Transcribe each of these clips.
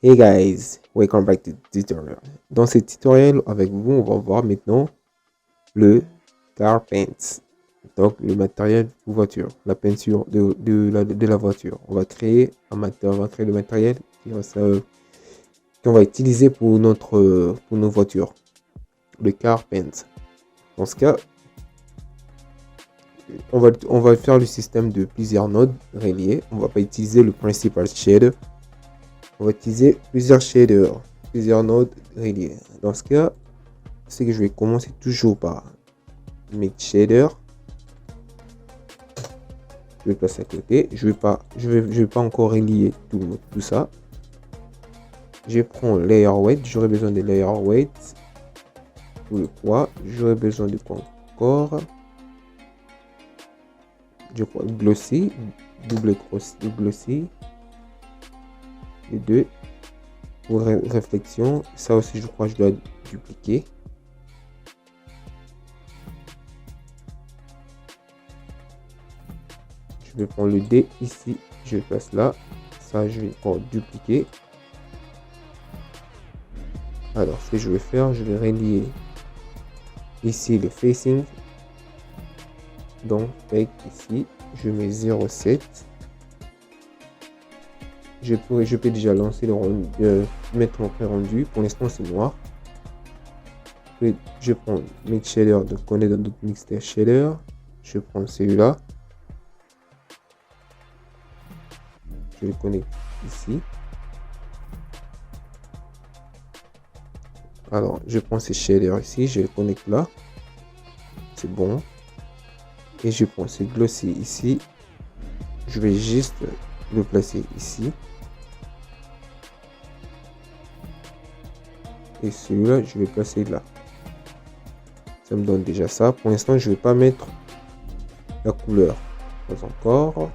Hey guys, welcome back to the tutorial. Dans ce tutoriel avec vous, on va voir maintenant le car paint. Donc le matériel pour voiture, la peinture de la voiture. On va créer le matériel qu'on va utiliser pour pour nos voitures. Le car paint. Dans ce cas, on va faire le système de plusieurs nodes reliés. On va pas utiliser le principal shader. On va utiliser plusieurs shaders, plusieurs nodes reliés. Dans ce cas, c'est que je vais commencer toujours par mes shaders. Je vais passer à côté. Je vais pas encore relier tout ça. Je prends layer weight. J'aurai besoin de layer weight. Pour le poids. J'aurai besoin de quoi encore? Je crois glossy. Double glossy. Les deux. Pour réflexion. Ça aussi, je crois que je dois dupliquer. Je vais prendre le D ici, je le place là. Ça, je vais encore dupliquer. Alors, ce que je vais faire, je vais relier ici le facing. Donc, avec ici, je mets 0,7. Je peux déjà lancer le rendu, mettre mon pré-rendu. Pour l'instant, c'est noir. Je prends mes shaders, donc on est dans notre mixtape shader. Je prends celui-là. Je le connecte ici. Alors, je prends ces shaders ici, je les connecte là. C'est bon. Et je prends ce glossy ici. Je vais juste le placer ici. Et celui-là, je vais placer là. Ça me donne déjà ça. Pour l'instant, je vais pas mettre la couleur. Pas encore.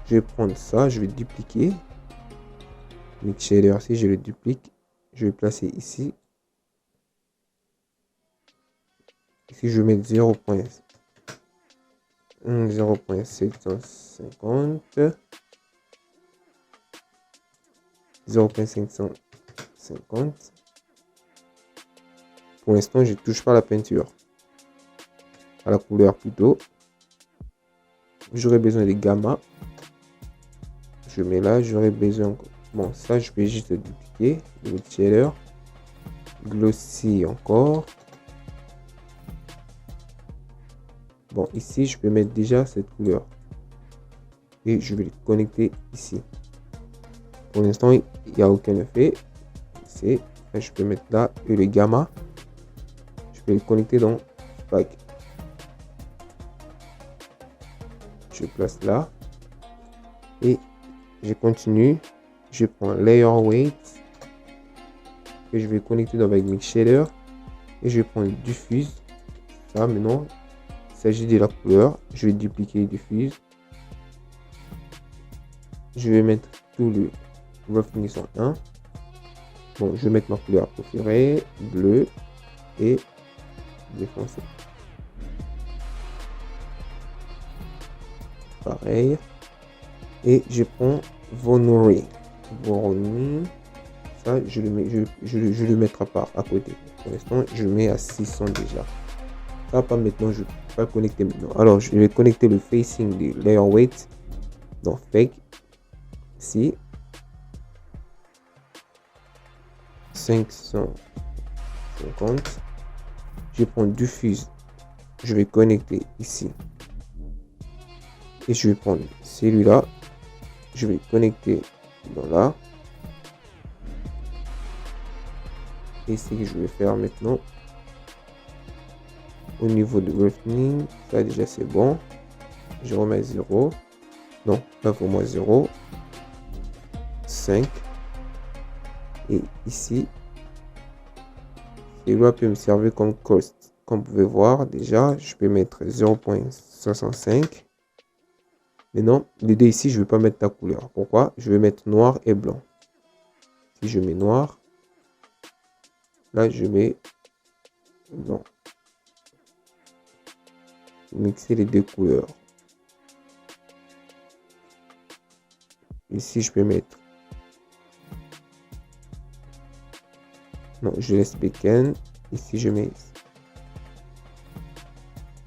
Je vais prendre ça, je vais dupliquer. Mix shader ici, je le duplique. Je vais placer ici. Ici, je vais mettre 0.750. 0.550. Pour l'instant, je ne touche pas la peinture. À la couleur plutôt. J'aurai besoin de gamma. Je mets là, j'aurai besoin. Bon, ça, je vais juste dupliquer. Le shader. Glossy encore. Bon, ici, je peux mettre déjà cette couleur. Et je vais le connecter ici. Pour l'instant, il n'y a aucun effet. C'est, je peux mettre là. Et le gamma, je peux le connecter dans Pack. Je place là. Et je continue. Je prends Layer Weight. Que je vais connecter avec Mix Shader. Et je vais prendre Diffuse. Ça, maintenant, il s'agit de la couleur. Je vais dupliquer Diffuse. Je vais mettre tout le roughness en 1. Bon, je vais mettre ma couleur préférée, bleu et défoncé. Pareil. Et je prends Vonuri. Ça, je le mettrai pas à côté. Pour l'instant, je le mets à 600 déjà. Ça, pas maintenant, je ne vais pas connecter maintenant. Alors, je vais connecter le facing de layer weight dans fake. Ici. 550. Je prends diffuse. Je vais connecter ici. Et je vais prendre celui-là. Je vais connecter dans là. Et ce que je vais faire maintenant. Au niveau de roughtening, ça déjà c'est bon. Je remets 0. Non, là pour moi 0. 5. Et ici, celui-là peut me servir comme cost. Comme vous pouvez voir, déjà, je peux mettre 0.65. Mais non, l'idée ici, je ne vais pas mettre la couleur. Pourquoi? Je vais mettre noir et blanc. Si je mets noir, là, je mets blanc. Mixer les deux couleurs. Ici, je peux mettre Non, je laisse backend. Ici, je mets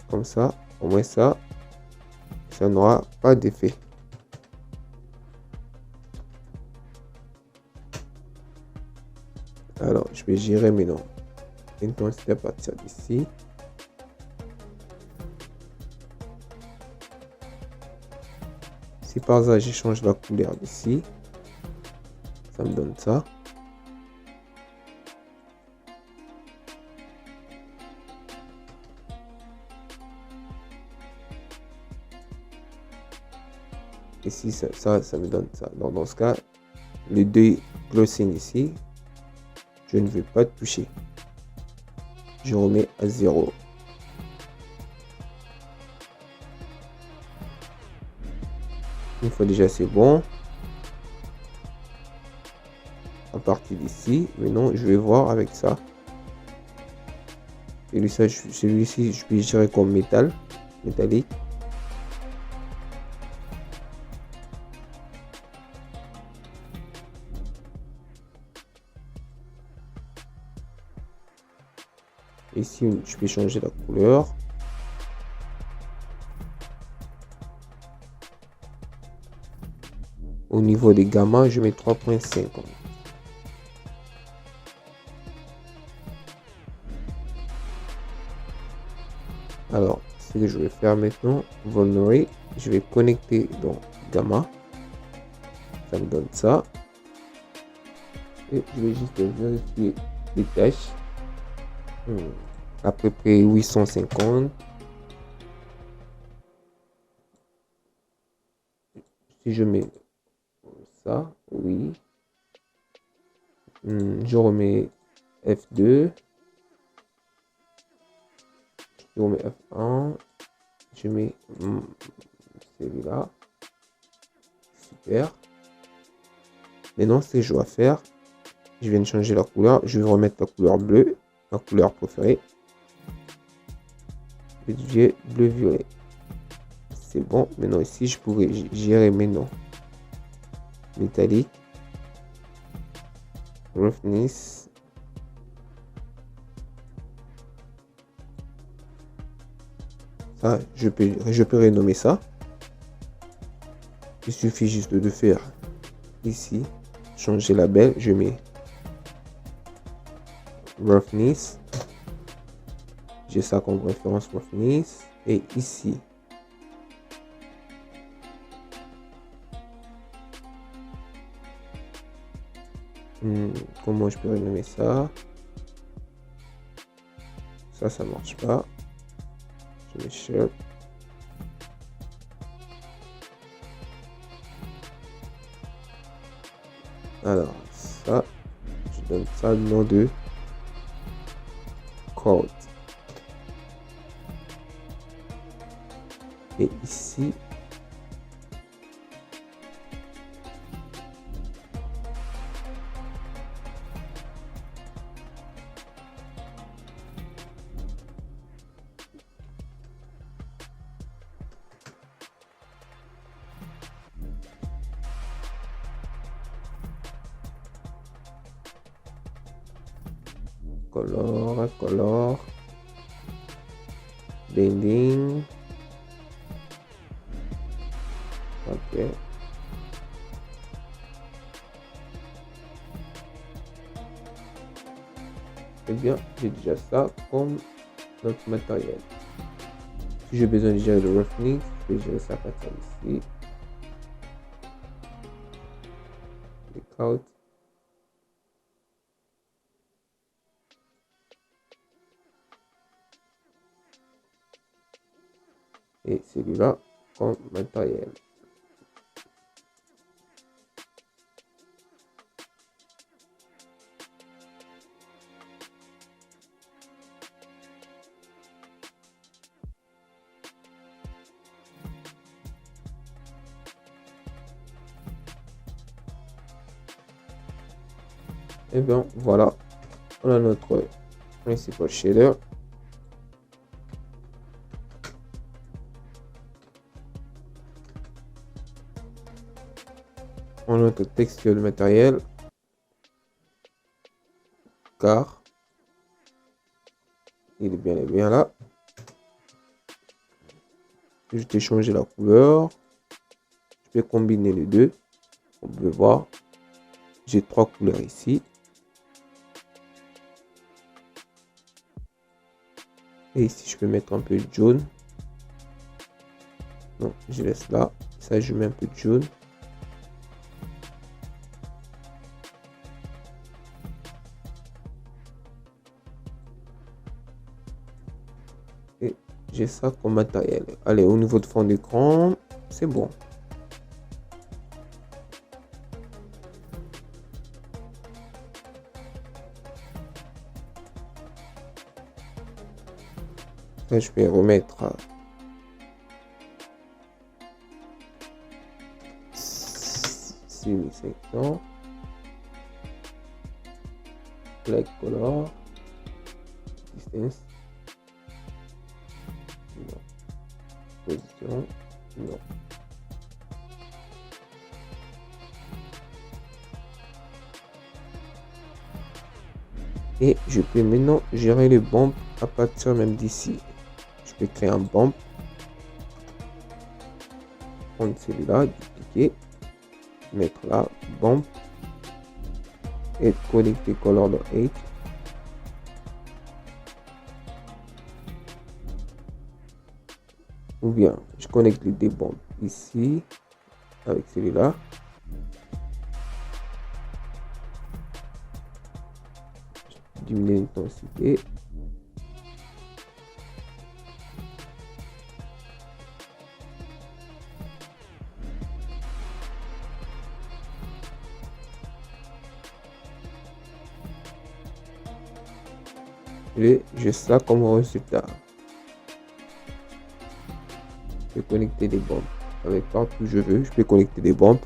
comme ça. Au moins ça n'aura pas d'effet. Alors, je vais gérer mes noms. Maintenant, c'est à partir d'ici. Si par hasard, j'échange la couleur d'ici, ça me donne ça. Ici, ça me donne ça. Donc, dans ce cas, les deux glossing ici, je ne vais pas toucher. Je remets à 0. Une fois déjà, c'est bon. À partir d'ici, maintenant, je vais voir avec ça. Celui-ci, je vais gérer comme métallique. Ici, je peux changer la couleur. Au niveau des gammas, je mets 3.5. Alors, ce que je vais faire maintenant, vulnerable, je vais connecter dans gamma. Ça me donne ça. Et je vais juste vérifier les tâches. À peu près 850. Si je mets ça, oui. Je remets F2. Je remets F1. Je mets celui-là. Super. Maintenant, ce que je dois faire, je viens de changer la couleur. Je vais remettre la couleur bleue, ma couleur préférée. Budget bleu-violet. C'est bon. Maintenant, ici, je pourrais gérer mes noms. Métallique. Roughness. Ça, je peux renommer ça. Il suffit juste de faire ici, changer label. Je mets Roughness. J'ai ça comme référence Roughness. Et ici, comment je peux renommer ça? Ça marche pas. Je mets shirt. Alors, ça, je donne ça le nom de code. Et ici, color, blending. Ok. Eh bien, j'ai déjà ça comme notre matériel. Si j'ai besoin de gérer le roughness, je vais gérer ça à partir d'ici. Layout. Et celui-là comme matériel. Et bien voilà, on a notre principal shader. On a notre texture de matériel. car il est bien là. Je vais changer la couleur. Je vais combiner les deux. On peut voir. J'ai 3 couleurs ici. Et ici, je peux mettre un peu de jaune. Non, je laisse là. Ça, je mets un peu de jaune. Et j'ai ça comme matériel. Allez, au niveau de fond d'écran, c'est bon. Là, je vais remettre 6500. Black color. Distance. Non. Position. Non. Et je peux maintenant gérer le bump à partir même d'ici. Je peux créer un bump. Prendre celui-là, dupliquer. Mettre là, bump. Et connecter color dans 8. Ou bien, je connecte les deux bumps ici. Avec celui-là. Diminuer l'intensité. Et j'ai ça comme résultat. Je peux connecter des bombes avec partout où je veux. Je peux connecter des bombes.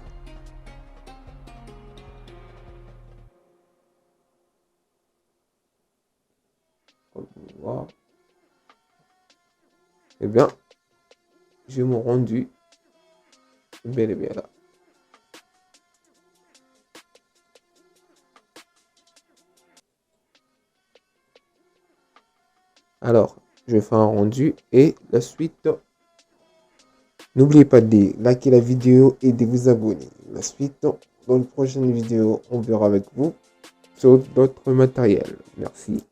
Comme vous pouvez voir. Eh bien, j'ai mon rendu bel et bien là. Alors, je fais un rendu et la suite. N'oubliez pas de liker la vidéo et de vous abonner. La suite, dans une prochaine vidéo, on verra avec vous sur d'autres matériels. Merci.